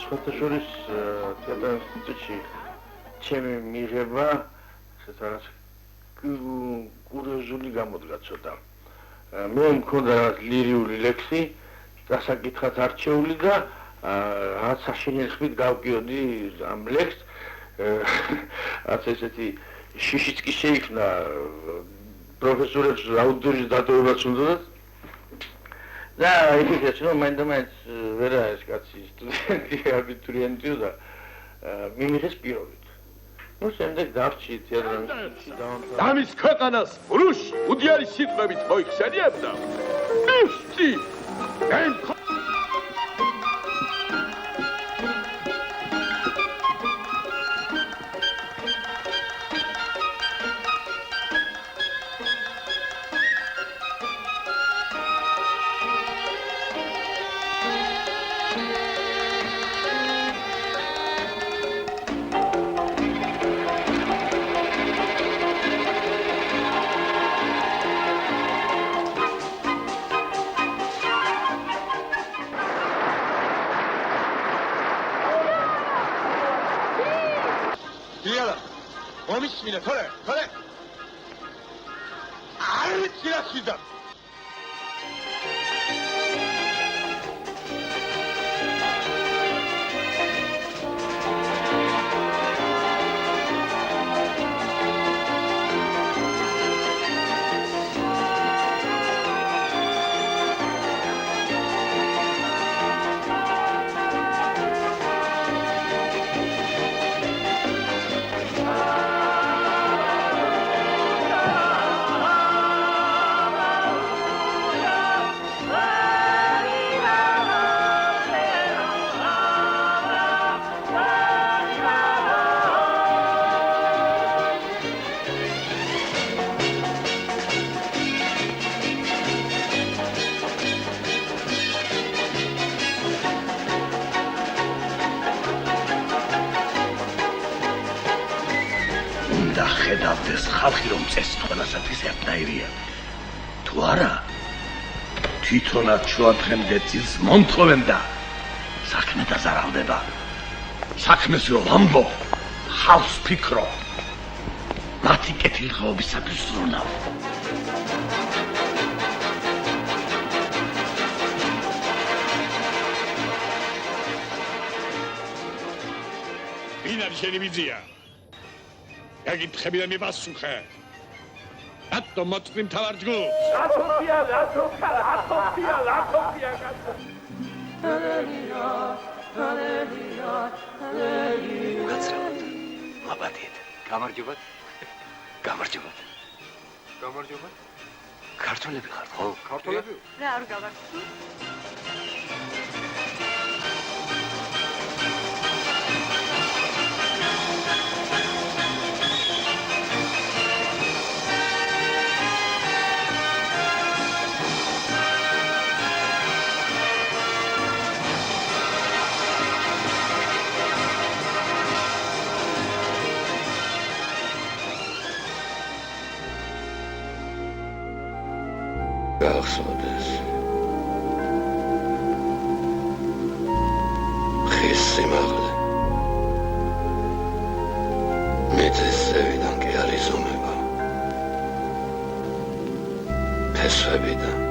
სხვათა შორის თეატრ ინსტიტუტში ჩემი მიღება რაღაც კურიოზული გამოდგა ცოტა. მე მქონდა ლირიული ლექსი, დასაკითხად არჩეული და რაღაც საშინელი ხმით გავკიოდი ამ ლექსს. რაც ესეთი შიშიც კი შეიქმნა პროფესორებს აუდიტორის დატოვებაც უნდათ. და იფიქრეთ, რომ მაინდა-მაინც ვერა ეს კაცი სტუდენტი აბიტურიენტია და მიმიღეს პირობით. ნუ შემდეგ დავრჩი თეატრ ინსტიტუტში დავამთავრე. ამის ქვეყანას ბრუშ უდიარი სიტყვებით მოიხსენიებდა. უსტი Mine, tole. Arı tirasida. ხედავდეს ხალხი რომ წესი ყველასათვის ერთნაირია. თუ არა, თვითონაც შუადღემდე წილს მომთხოვენ და საქმე დაზარალდება. საქმეს რომ ამბობ, ხალხს ფიქრო. მათი კეთილდღეობისათვის ზრუნავ. ვინ არის შენი ვიზია? Ეკითხებიდან მიპასუხე. რატო მოწმი მთავარ ჯგუფს? ათოფია. უკაცრავად. აბადეთ. გამარჯობათ. ქართველები ხართ, ხო? ქართველები? რა არ გავარცხნი? გახსოვდეს ხის სიმაღლე მეცესევიდან კი არის ომება ფესვებიდან